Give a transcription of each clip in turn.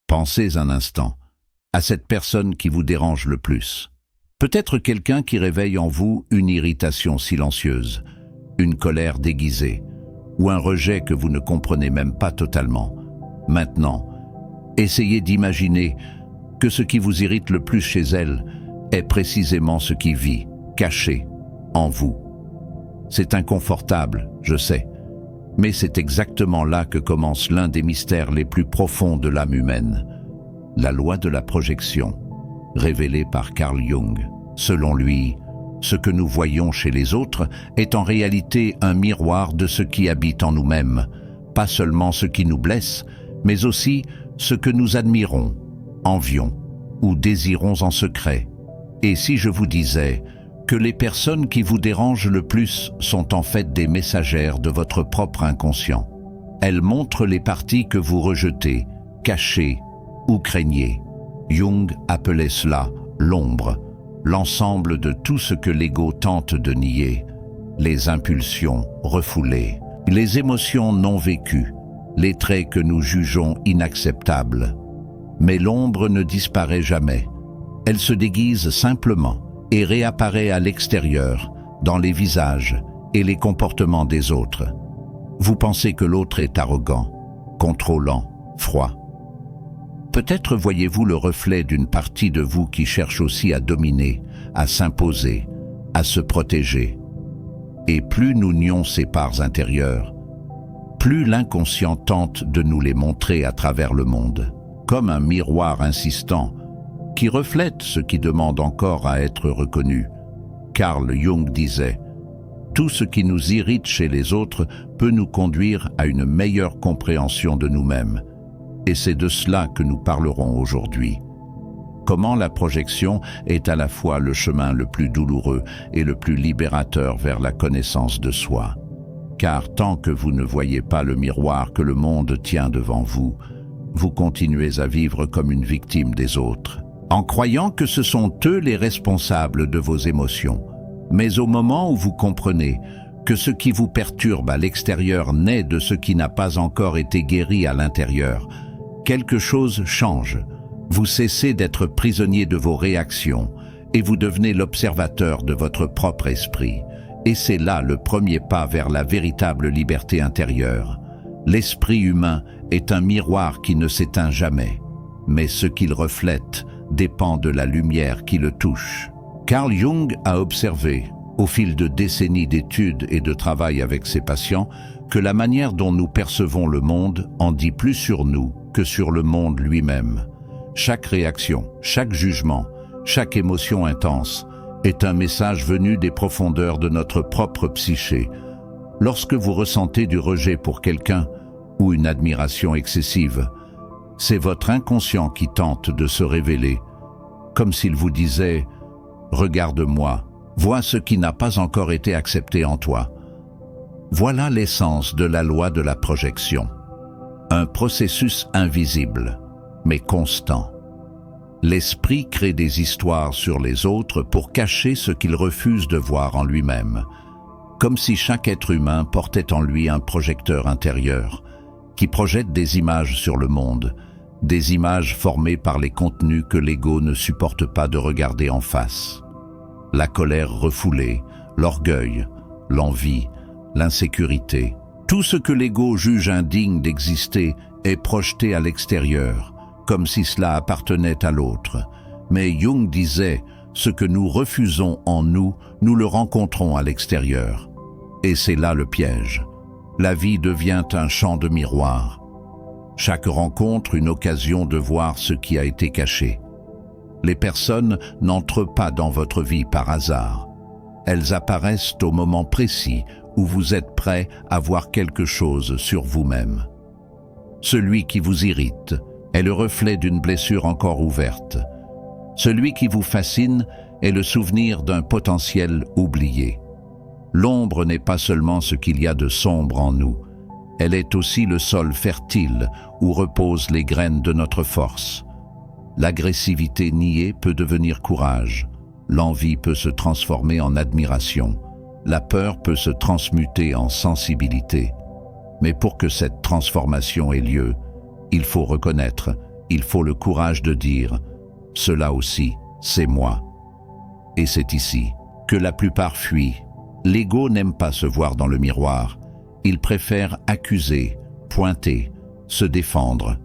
Pensez un instant à cette personne qui vous dérange le plus. Peut-être quelqu'un qui réveille en vous une irritation silencieuse, une colère déguisée, ou un rejet que vous ne comprenez même pas totalement. Maintenant, essayez d'imaginer que ce qui vous irrite le plus chez elle est précisément ce qui vit, caché, en vous. C'est inconfortable, je sais, mais c'est exactement là que commence l'un des mystères les plus profonds de l'âme humaine, la loi de la projection, révélée par Carl Jung. Selon lui, ce que nous voyons chez les autres est en réalité un miroir de ce qui habite en nous-mêmes, pas seulement ce qui nous blesse, mais aussi ce que nous admirons, envions ou désirons en secret. Et si je vous disais que les personnes qui vous dérangent le plus sont en fait des messagères de votre propre inconscient. Elles montrent les parties que vous rejetez, cachez ou craignez. Jung appelait cela l'ombre, l'ensemble de tout ce que l'ego tente de nier, les impulsions refoulées, les émotions non vécues, les traits que nous jugeons inacceptables. Mais l'ombre ne disparaît jamais. Elle se déguise simplement et réapparaît à l'extérieur, dans les visages et les comportements des autres. Vous pensez que l'autre est arrogant, contrôlant, froid. Peut-être voyez-vous le reflet d'une partie de vous qui cherche aussi à dominer, à s'imposer, à se protéger. Et plus nous nions ces parts intérieures, plus l'inconscient tente de nous les montrer à travers le monde, comme un miroir insistant qui reflète ce qui demande encore à être reconnu. Carl Jung disait « Tout ce qui nous irrite chez les autres peut nous conduire à une meilleure compréhension de nous-mêmes. » Et c'est de cela que nous parlerons aujourd'hui. Comment la projection est à la fois le chemin le plus douloureux et le plus libérateur vers la connaissance de soi. Car tant que vous ne voyez pas le miroir que le monde tient devant vous, vous continuez à vivre comme une victime des autres, en croyant que ce sont eux les responsables de vos émotions. Mais au moment où vous comprenez que ce qui vous perturbe à l'extérieur naît de ce qui n'a pas encore été guéri à l'intérieur, quelque chose change. Vous cessez d'être prisonnier de vos réactions et vous devenez l'observateur de votre propre esprit. Et c'est là le premier pas vers la véritable liberté intérieure. L'esprit humain est un miroir qui ne s'éteint jamais, mais ce qu'il reflète dépend de la lumière qui le touche. Carl Jung a observé, au fil de décennies d'études et de travail avec ses patients, que la manière dont nous percevons le monde en dit plus sur nous que sur le monde lui-même. Chaque réaction, chaque jugement, chaque émotion intense est un message venu des profondeurs de notre propre psyché. Lorsque vous ressentez du rejet pour quelqu'un ou une admiration excessive, c'est votre inconscient qui tente de se révéler, comme s'il vous disait « Regarde-moi, vois ce qui n'a pas encore été accepté en toi ». Voilà l'essence de la loi de la projection. Un processus invisible, mais constant. L'esprit crée des histoires sur les autres pour cacher ce qu'il refuse de voir en lui-même, comme si chaque être humain portait en lui un projecteur intérieur, qui projette des images sur le monde, des images formées par les contenus que l'ego ne supporte pas de regarder en face. La colère refoulée, l'orgueil, l'envie, l'insécurité. Tout ce que l'ego juge indigne d'exister est projeté à l'extérieur, comme si cela appartenait à l'autre. Mais Jung disait, ce que nous refusons en nous, nous le rencontrons à l'extérieur. Et c'est là le piège. La vie devient un champ de miroirs. Chaque rencontre une occasion de voir ce qui a été caché. Les personnes n'entrent pas dans votre vie par hasard. Elles apparaissent au moment précis où vous êtes prêt à voir quelque chose sur vous-même. Celui qui vous irrite est le reflet d'une blessure encore ouverte. Celui qui vous fascine est le souvenir d'un potentiel oublié. L'ombre n'est pas seulement ce qu'il y a de sombre en nous, elle est aussi le sol fertile où reposent les graines de notre force. L'agressivité niée peut devenir courage, l'envie peut se transformer en admiration, la peur peut se transmuter en sensibilité. Mais pour que cette transformation ait lieu, il faut reconnaître il faut le courage de dire « Cela aussi, c'est moi ». Et c'est ici que la plupart fuient. L'ego n'aime pas se voir dans le miroir. Il préfère accuser, pointer, se défendre.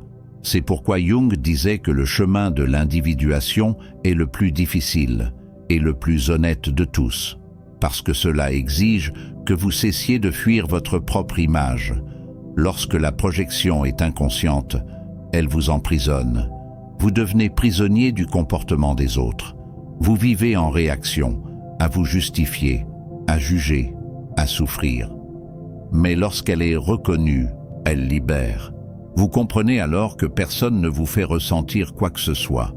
C'est pourquoi Jung disait que le chemin de l'individuation est le plus difficile et le plus honnête de tous, parce que cela exige que vous cessiez de fuir votre propre image. Lorsque la projection est inconsciente, elle vous emprisonne. Vous devenez prisonnier du comportement des autres. Vous vivez en réaction, à vous justifier, à juger, à souffrir. Mais lorsqu'elle est reconnue, elle libère. Vous comprenez alors que personne ne vous fait ressentir quoi que ce soit,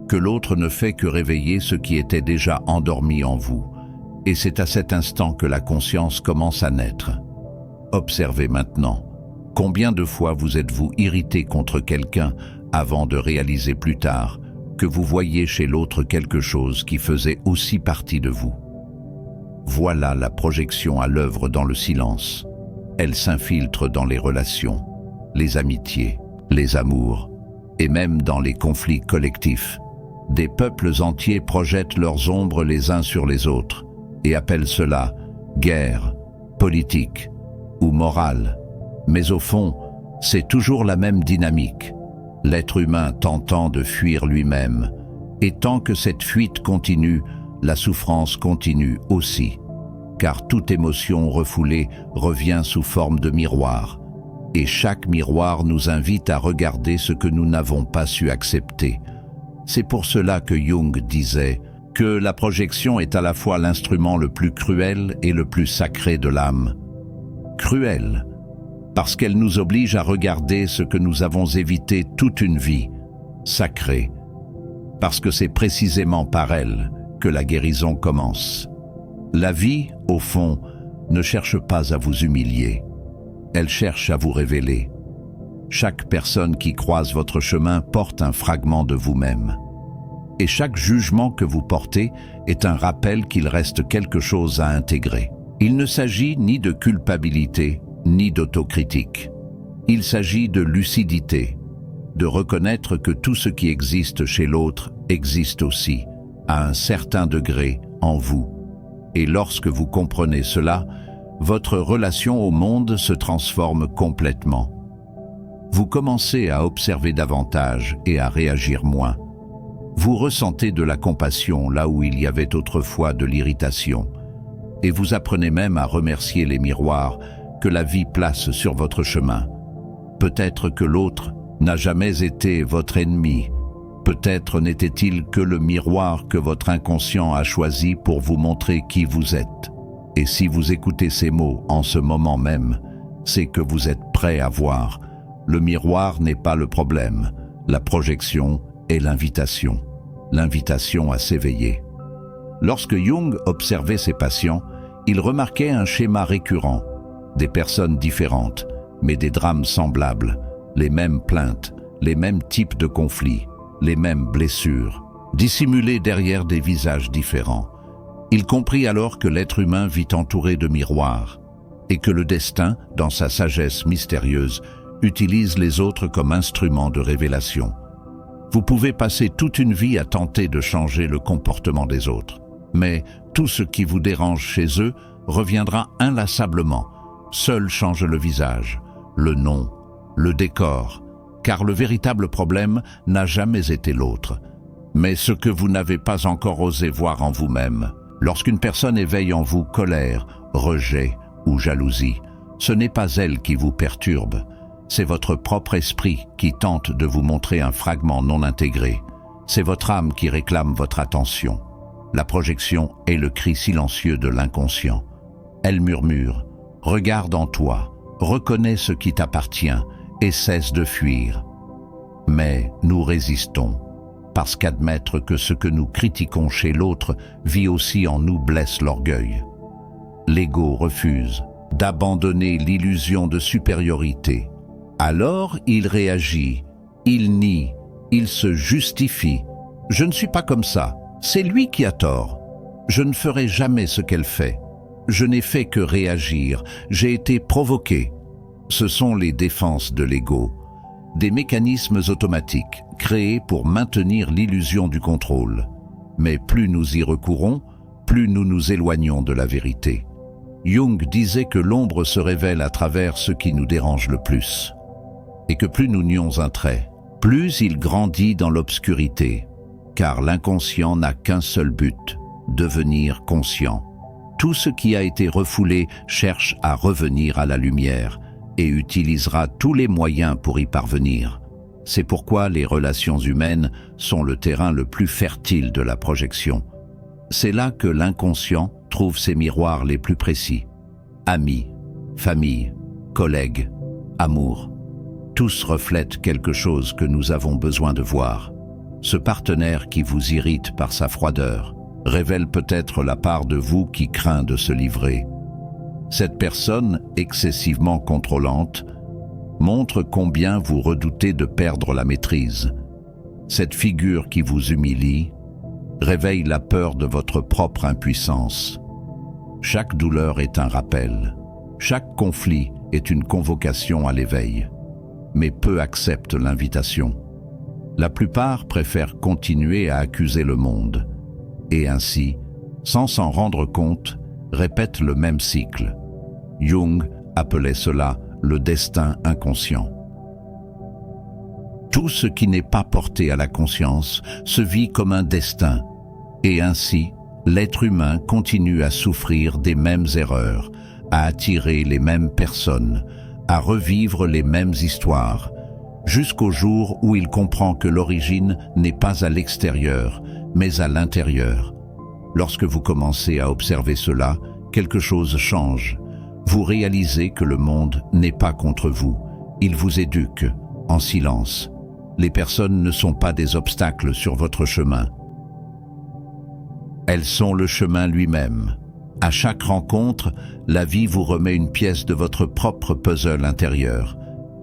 que l'autre ne fait que réveiller ce qui était déjà endormi en vous. Et c'est à cet instant que la conscience commence à naître. Observez maintenant. Combien de fois vous êtes-vous irrité contre quelqu'un avant de réaliser plus tard que vous voyez chez l'autre quelque chose qui faisait aussi partie de vous? Voilà la projection à l'œuvre dans le silence. Elle s'infiltre dans les relations, les amitiés, les amours, et même dans les conflits collectifs. Des peuples entiers projettent leurs ombres les uns sur les autres et appellent cela guerre, politique ou morale. Mais au fond, c'est toujours la même dynamique. L'être humain tentant de fuir lui-même. Et tant que cette fuite continue, la souffrance continue aussi. Car toute émotion refoulée revient sous forme de miroir. Et chaque miroir nous invite à regarder ce que nous n'avons pas su accepter. C'est pour cela que Jung disait que la projection est à la fois l'instrument le plus cruel et le plus sacré de l'âme. Cruel, parce qu'elle nous oblige à regarder ce que nous avons évité toute une vie. Sacré, parce que c'est précisément par elle que la guérison commence. La vie, au fond, ne cherche pas à vous humilier. Elle cherche à vous révéler. Chaque personne qui croise votre chemin porte un fragment de vous-même. Et chaque jugement que vous portez est un rappel qu'il reste quelque chose à intégrer. Il ne s'agit ni de culpabilité, ni d'autocritique. Il s'agit de lucidité, de reconnaître que tout ce qui existe chez l'autre existe aussi, à un certain degré, en vous. Et lorsque vous comprenez cela, votre relation au monde se transforme complètement. Vous commencez à observer davantage et à réagir moins. Vous ressentez de la compassion là où il y avait autrefois de l'irritation. Et vous apprenez même à remercier les miroirs que la vie place sur votre chemin. Peut-être que l'autre n'a jamais été votre ennemi. Peut-être n'était-il que le miroir que votre inconscient a choisi pour vous montrer qui vous êtes. Et si vous écoutez ces mots en ce moment même, c'est que vous êtes prêt à voir. Le miroir n'est pas le problème. La projection est l'invitation. L'invitation à s'éveiller. Lorsque Jung observait ses patients, il remarquait un schéma récurrent. Des personnes différentes, mais des drames semblables, les mêmes plaintes, les mêmes types de conflits, les mêmes blessures, dissimulées derrière des visages différents. Il comprit alors que l'être humain vit entouré de miroirs, et que le destin, dans sa sagesse mystérieuse, utilise les autres comme instruments de révélation. Vous pouvez passer toute une vie à tenter de changer le comportement des autres, mais tout ce qui vous dérange chez eux reviendra inlassablement. Seul change le visage, le nom, le décor, car le véritable problème n'a jamais été l'autre, mais ce que vous n'avez pas encore osé voir en vous-même. Lorsqu'une personne éveille en vous colère, rejet ou jalousie, ce n'est pas elle qui vous perturbe, c'est votre propre esprit qui tente de vous montrer un fragment non intégré. C'est votre âme qui réclame votre attention. La projection est le cri silencieux de l'inconscient. Elle murmure « Regarde en toi, reconnais ce qui t'appartient et cesse de fuir. » Mais nous résistons, parce qu'admettre que ce que nous critiquons chez l'autre vit aussi en nous blesse l'orgueil. L'ego refuse d'abandonner l'illusion de supériorité. Alors il réagit, il nie, il se justifie. « Je ne suis pas comme ça, c'est lui qui a tort. Je ne ferai jamais ce qu'elle fait. Je n'ai fait que réagir, j'ai été provoqué. » Ce sont les défenses de l'ego. des mécanismes automatiques créés pour maintenir l'illusion du contrôle. Mais plus nous y recourons, plus nous nous éloignons de la vérité. Jung disait que l'ombre se révèle à travers ce qui nous dérange le plus, et que plus nous nions un trait, plus il grandit dans l'obscurité, car l'inconscient n'a qu'un seul but, devenir conscient. Tout ce qui a été refoulé cherche à revenir à la lumière et utilisera tous les moyens pour y parvenir. C'est pourquoi les relations humaines sont le terrain le plus fertile de la projection. C'est là que l'inconscient trouve ses miroirs les plus précis. Amis, famille, collègues, amour. Tous reflètent quelque chose que nous avons besoin de voir. Ce partenaire qui vous irrite par sa froideur révèle peut-être la part de vous qui craint de se livrer. Cette personne excessivement contrôlante montre combien vous redoutez de perdre la maîtrise. Cette figure qui vous humilie réveille la peur de votre propre impuissance. Chaque douleur est un rappel. Chaque conflit est une convocation à l'éveil. Mais peu acceptent l'invitation. La plupart préfèrent continuer à accuser le monde. Et ainsi, sans s'en rendre compte, répètent le même cycle. Jung appelait cela le destin inconscient. Tout ce qui n'est pas porté à la conscience se vit comme un destin, et ainsi, l'être humain continue à souffrir des mêmes erreurs, à attirer les mêmes personnes, à revivre les mêmes histoires, jusqu'au jour où il comprend que l'origine n'est pas à l'extérieur, mais à l'intérieur. Lorsque vous commencez à observer cela, quelque chose change. Vous réalisez que le monde n'est pas contre vous. Il vous éduque, en silence. Les personnes ne sont pas des obstacles sur votre chemin. Elles sont le chemin lui-même. À chaque rencontre, la vie vous remet une pièce de votre propre puzzle intérieur.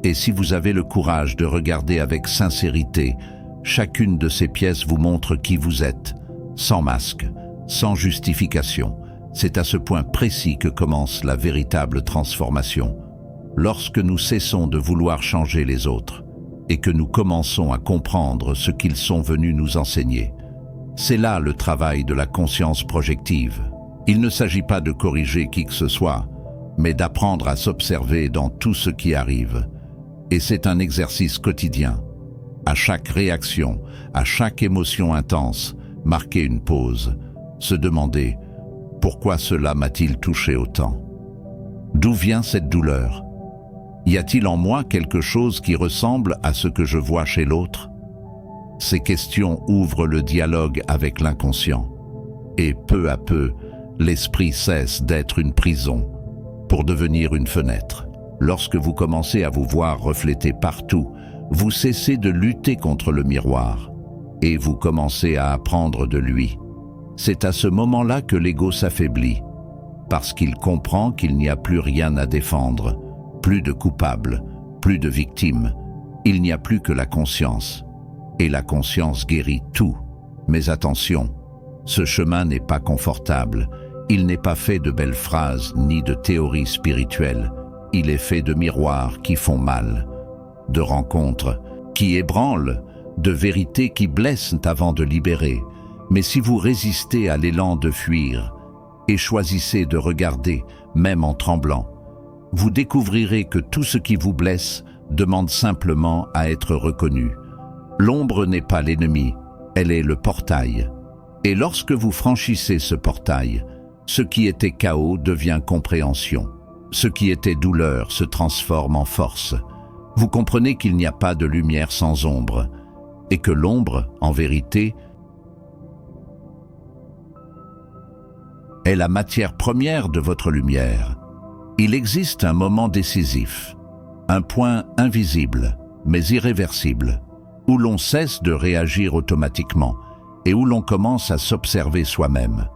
Et si vous avez le courage de regarder avec sincérité, chacune de ces pièces vous montre qui vous êtes, sans masque, sans justification. C'est à ce point précis que commence la véritable transformation. Lorsque nous cessons de vouloir changer les autres et que nous commençons à comprendre ce qu'ils sont venus nous enseigner. C'est là le travail de la conscience projective. Il ne s'agit pas de corriger qui que ce soit, mais d'apprendre à s'observer dans tout ce qui arrive. Et c'est un exercice quotidien. À chaque réaction, à chaque émotion intense, marquer une pause, se demander « Pourquoi cela m'a-t-il touché autant ? D'où vient cette douleur ? Y a-t-il en moi quelque chose qui ressemble à ce que je vois chez l'autre ?» Ces questions ouvrent le dialogue avec l'inconscient. Et peu à peu, l'esprit cesse d'être une prison pour devenir une fenêtre. Lorsque vous commencez à vous voir refléter partout, vous cessez de lutter contre le miroir et vous commencez à apprendre de lui. C'est à ce moment-là que l'ego s'affaiblit, parce qu'il comprend qu'il n'y a plus rien à défendre, plus de coupables, plus de victimes. Il n'y a plus que la conscience. Et la conscience guérit tout. Mais attention, ce chemin n'est pas confortable. Il n'est pas fait de belles phrases ni de théories spirituelles. Il est fait de miroirs qui font mal, de rencontres qui ébranlent, de vérités qui blessent avant de libérer. Mais si vous résistez à l'élan de fuir et choisissez de regarder, même en tremblant, vous découvrirez que tout ce qui vous blesse demande simplement à être reconnu. L'ombre n'est pas l'ennemi, elle est le portail. Et lorsque vous franchissez ce portail, ce qui était chaos devient compréhension. Ce qui était douleur se transforme en force. Vous comprenez qu'il n'y a pas de lumière sans ombre, et que l'ombre, en vérité, est la matière première de votre lumière. Il existe un moment décisif, un point invisible, mais irréversible, où l'on cesse de réagir automatiquement et où l'on commence à s'observer soi-même.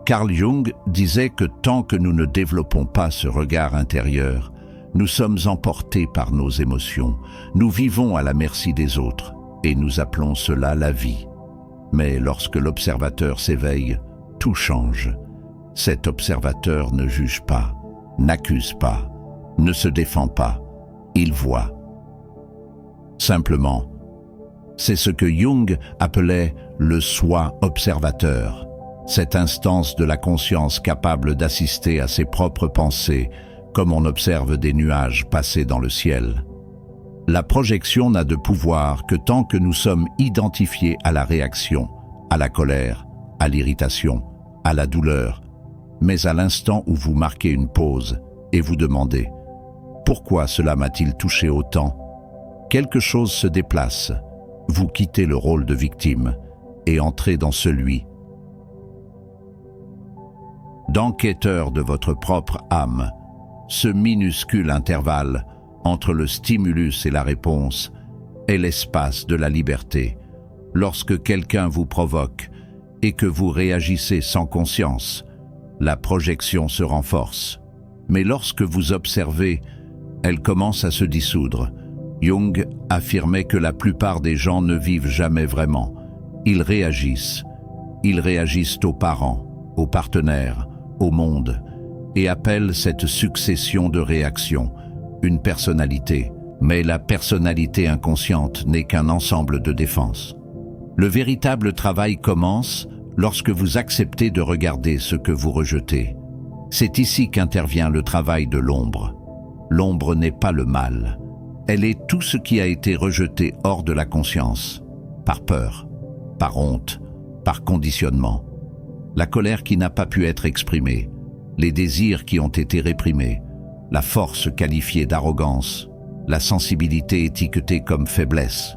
Carl Jung disait que tant que nous ne développons pas ce regard intérieur, nous sommes emportés par nos émotions, nous vivons à la merci des autres et nous appelons cela la vie. Mais lorsque l'observateur s'éveille, tout change. Cet observateur ne juge pas, n'accuse pas, ne se défend pas, il voit. Simplement, c'est ce que Jung appelait le soi observateur, cette instance de la conscience capable d'assister à ses propres pensées comme on observe des nuages passer dans le ciel. La projection n'a de pouvoir que tant que nous sommes identifiés à la réaction, à la colère, à l'irritation, à la douleur, mais à l'instant où vous marquez une pause et vous demandez « Pourquoi cela m'a-t-il touché autant ?» Quelque chose se déplace, vous quittez le rôle de victime et entrez dans celui d'enquêteur de votre propre âme. Ce minuscule intervalle entre le stimulus et la réponse est l'espace de la liberté. Lorsque quelqu'un vous provoque et que vous réagissez sans conscience, la projection se renforce. Mais lorsque vous observez, elle commence à se dissoudre. Jung affirmait que la plupart des gens ne vivent jamais vraiment. Ils réagissent. Ils réagissent aux parents, aux partenaires, au monde, et appellent cette succession de réactions une personnalité. Mais la personnalité inconsciente n'est qu'un ensemble de défenses. Le véritable travail commence lorsque vous acceptez de regarder ce que vous rejetez. C'est ici qu'intervient le travail de l'ombre. L'ombre n'est pas le mal. Elle est tout ce qui a été rejeté hors de la conscience, par peur, par honte, par conditionnement. La colère qui n'a pas pu être exprimée, les désirs qui ont été réprimés, la force qualifiée d'arrogance, la sensibilité étiquetée comme faiblesse.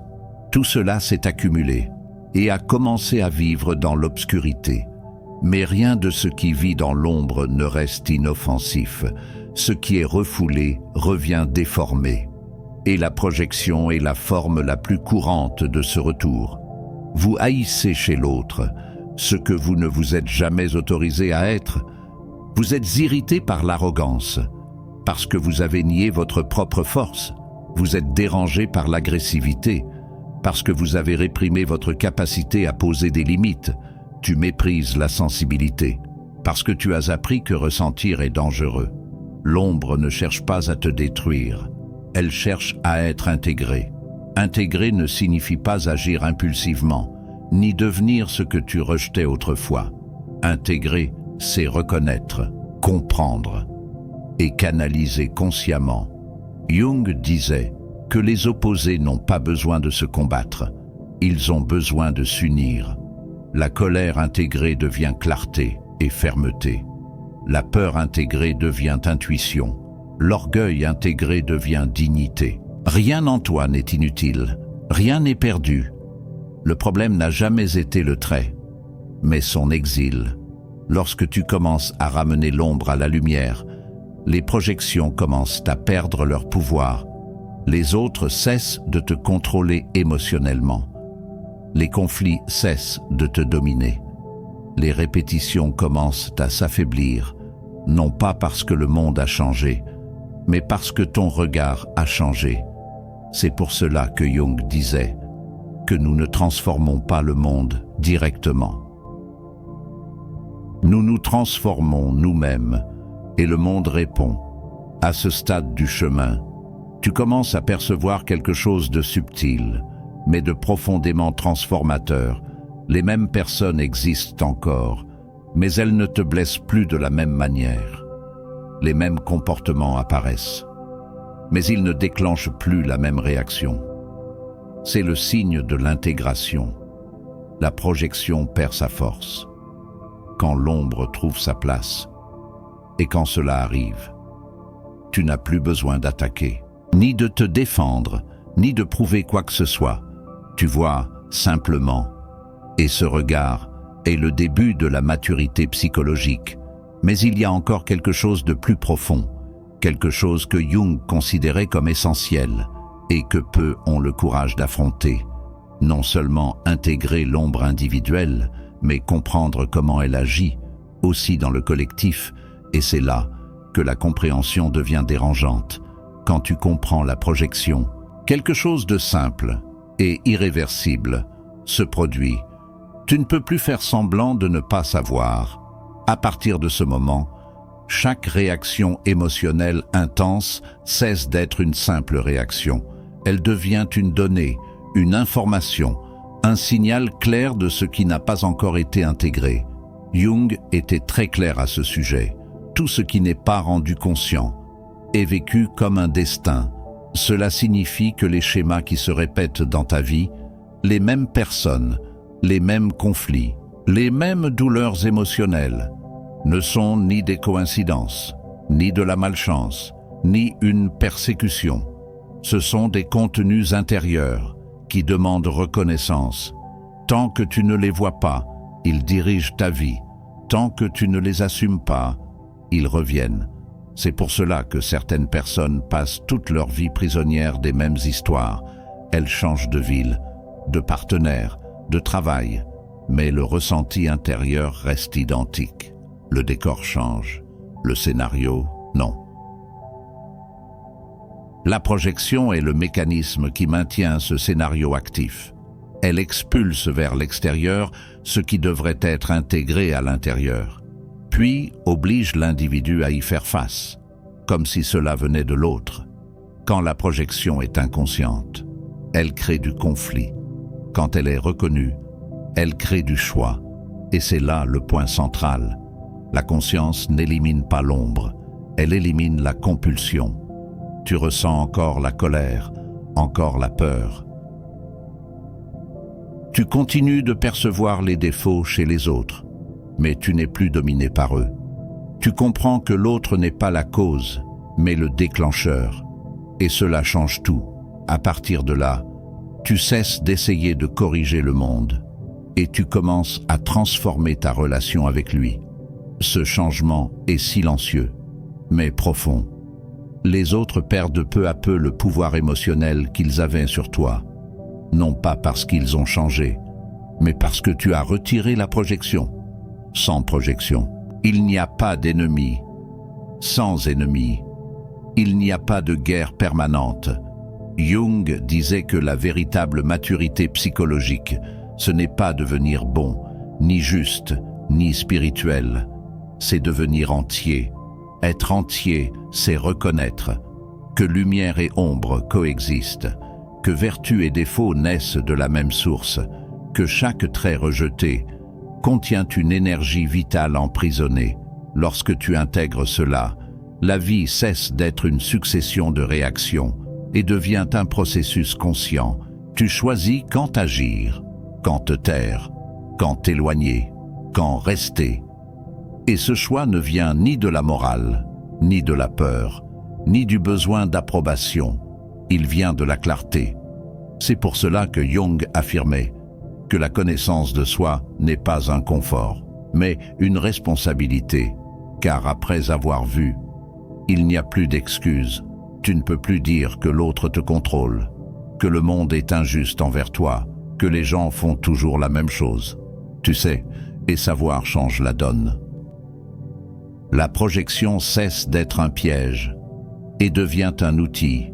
Tout cela s'est accumulé et a commencé à vivre dans l'obscurité. Mais rien de ce qui vit dans l'ombre ne reste inoffensif. Ce qui est refoulé revient déformé. Et la projection est la forme la plus courante de ce retour. Vous haïssez chez l'autre ce que vous ne vous êtes jamais autorisé à être. Vous êtes irrité par l'arrogance, parce que vous avez nié votre propre force. Vous êtes dérangé par l'agressivité, parce que vous avez réprimé votre capacité à poser des limites. Tu méprises la sensibilité, parce que tu as appris que ressentir est dangereux. L'ombre ne cherche pas à te détruire, elle cherche à être intégrée. Intégrer ne signifie pas agir impulsivement, ni devenir ce que tu rejetais autrefois. Intégrer, c'est reconnaître, comprendre et canaliser consciemment. Jung disait que les opposés n'ont pas besoin de se combattre, ils ont besoin de s'unir. La colère intégrée devient clarté et fermeté. La peur intégrée devient intuition. L'orgueil intégré devient dignité. Rien en toi n'est inutile, rien n'est perdu. Le problème n'a jamais été le trait, mais son exil. Lorsque tu commences à ramener l'ombre à la lumière, les projections commencent à perdre leur pouvoir. Les autres cessent de te contrôler émotionnellement. Les conflits cessent de te dominer. Les répétitions commencent à s'affaiblir, non pas parce que le monde a changé, mais parce que ton regard a changé. C'est pour cela que Jung disait que nous ne transformons pas le monde directement. Nous nous transformons nous-mêmes et le monde répond. À ce stade du chemin, tu commences à percevoir quelque chose de subtil, mais de profondément transformateur. Les mêmes personnes existent encore, mais elles ne te blessent plus de la même manière. Les mêmes comportements apparaissent, mais ils ne déclenchent plus la même réaction. C'est le signe de l'intégration. La projection perd sa force. Quand l'ombre trouve sa place, et quand cela arrive, tu n'as plus besoin d'attaquer, ni de te défendre, ni de prouver quoi que ce soit. Tu vois simplement. Et ce regard est le début de la maturité psychologique. Mais il y a encore quelque chose de plus profond, quelque chose que Jung considérait comme essentiel et que peu ont le courage d'affronter. Non seulement intégrer l'ombre individuelle, mais comprendre comment elle agit, aussi dans le collectif, et c'est là que la compréhension devient dérangeante. Quand tu comprends la projection, quelque chose de simple et irréversible se produit. Tu ne peux plus faire semblant de ne pas savoir. À partir de ce moment, chaque réaction émotionnelle intense cesse d'être une simple réaction. Elle devient une donnée, une information, un signal clair de ce qui n'a pas encore été intégré. Jung était très clair à ce sujet. Tout ce qui n'est pas rendu conscient est vécu comme un destin. Cela signifie que les schémas qui se répètent dans ta vie, les mêmes personnes, les mêmes conflits, les mêmes douleurs émotionnelles, ne sont ni des coïncidences, ni de la malchance, ni une persécution. Ce sont des contenus intérieurs qui demandent reconnaissance. Tant que tu ne les vois pas, ils dirigent ta vie. Tant que tu ne les assumes pas, ils reviennent. C'est pour cela que certaines personnes passent toute leur vie prisonnières des mêmes histoires. Elles changent de ville, de partenaire, de travail, mais le ressenti intérieur reste identique. Le décor change, le scénario, non. La projection est le mécanisme qui maintient ce scénario actif. Elle expulse vers l'extérieur ce qui devrait être intégré à l'intérieur, puis oblige l'individu à y faire face, comme si cela venait de l'autre. Quand la projection est inconsciente, elle crée du conflit. Quand elle est reconnue, elle crée du choix. Et c'est là le point central. La conscience n'élimine pas l'ombre, elle élimine la compulsion. Tu ressens encore la colère, encore la peur. Tu continues de percevoir les défauts chez les autres, mais tu n'es plus dominé par eux. Tu comprends que l'autre n'est pas la cause, mais le déclencheur. Et cela change tout. À partir de là, tu cesses d'essayer de corriger le monde et tu commences à transformer ta relation avec lui. Ce changement est silencieux, mais profond. Les autres perdent peu à peu le pouvoir émotionnel qu'ils avaient sur toi, non pas parce qu'ils ont changé, mais parce que tu as retiré la projection. Sans projection, il n'y a pas d'ennemi. Sans ennemi, il n'y a pas de guerre permanente. Jung disait que la véritable maturité psychologique, ce n'est pas devenir bon, ni juste, ni spirituel. C'est devenir entier. Être entier, c'est reconnaître que lumière et ombre coexistent, que vertu et défaut naissent de la même source, que chaque trait rejeté contient une énergie vitale emprisonnée. Lorsque tu intègres cela, la vie cesse d'être une succession de réactions et devient un processus conscient. Tu choisis quand agir, quand te taire, quand t'éloigner, quand rester. Et ce choix ne vient ni de la morale, ni de la peur, ni du besoin d'approbation. Il vient de la clarté. C'est pour cela que Jung affirmait que la connaissance de soi n'est pas un confort, mais une responsabilité, car après avoir vu, il n'y a plus d'excuses. Tu ne peux plus dire que l'autre te contrôle, que le monde est injuste envers toi, que les gens font toujours la même chose. Tu sais, et savoir change la donne. La projection cesse d'être un piège et devient un outil.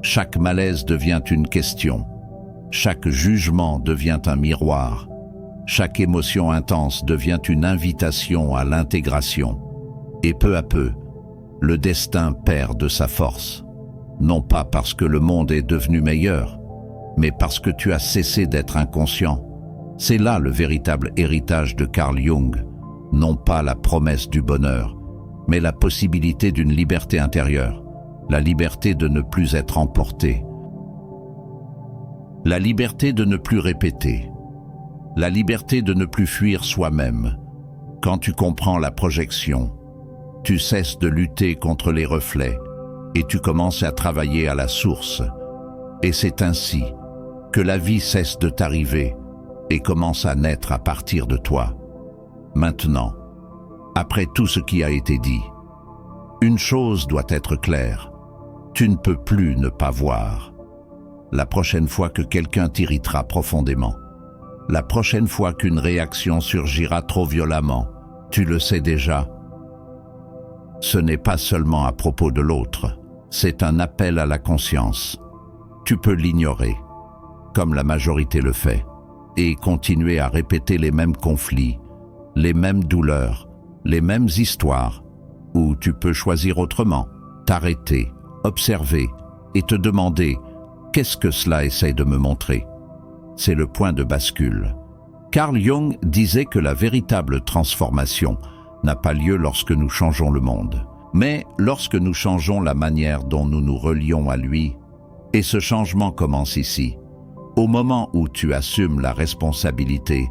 Chaque malaise devient une question. Chaque jugement devient un miroir. Chaque émotion intense devient une invitation à l'intégration. Et peu à peu, le destin perd de sa force. Non pas parce que le monde est devenu meilleur, mais parce que tu as cessé d'être inconscient. C'est là le véritable héritage de Carl Jung. Non pas la promesse du bonheur, mais la possibilité d'une liberté intérieure, la liberté de ne plus être emporté, la liberté de ne plus répéter, la liberté de ne plus fuir soi-même. Quand tu comprends la projection, tu cesses de lutter contre les reflets et tu commences à travailler à la source. Et c'est ainsi que la vie cesse de t'arriver et commence à naître à partir de toi. Maintenant, après tout ce qui a été dit, une chose doit être claire. Tu ne peux plus ne pas voir. La prochaine fois que quelqu'un t'irritera profondément, la prochaine fois qu'une réaction surgira trop violemment, tu le sais déjà. Ce n'est pas seulement à propos de l'autre, c'est un appel à la conscience. Tu peux l'ignorer, comme la majorité le fait, et continuer à répéter les mêmes conflits, les mêmes douleurs, les mêmes histoires, ou tu peux choisir autrement, t'arrêter, observer et te demander Qu'est-ce que cela essaie de me montrer? C'est le point de bascule. Carl Jung disait que la véritable transformation n'a pas lieu lorsque nous changeons le monde, mais lorsque nous changeons la manière dont nous nous relions à lui. Et ce changement commence ici, au moment où tu assumes la responsabilité,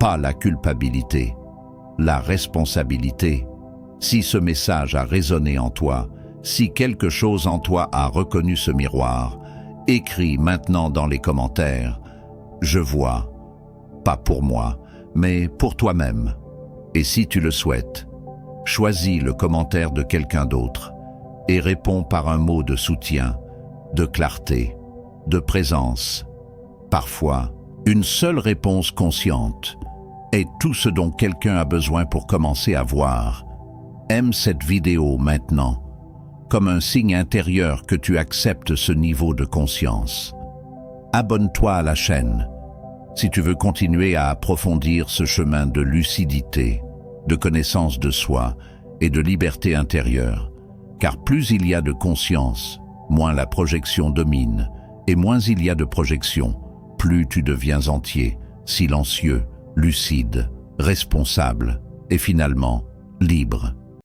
pas la culpabilité, la responsabilité. Si ce message a résonné en toi, si quelque chose en toi a reconnu ce miroir, écris maintenant dans les commentaires « Je vois », pas pour moi, mais pour toi-même. Et si tu le souhaites, choisis le commentaire de quelqu'un d'autre et réponds par un mot de soutien, de clarté, de présence. Parfois, une seule réponse consciente est tout ce dont quelqu'un a besoin pour commencer à voir. Aime cette vidéo maintenant, comme un signe intérieur que tu acceptes ce niveau de conscience. Abonne-toi à la chaîne si tu veux continuer à approfondir ce chemin de lucidité, de connaissance de soi et de liberté intérieure, car plus il y a de conscience, moins la projection domine, et moins il y a de projection, plus tu deviens entier, silencieux, lucide, responsable et finalement libre.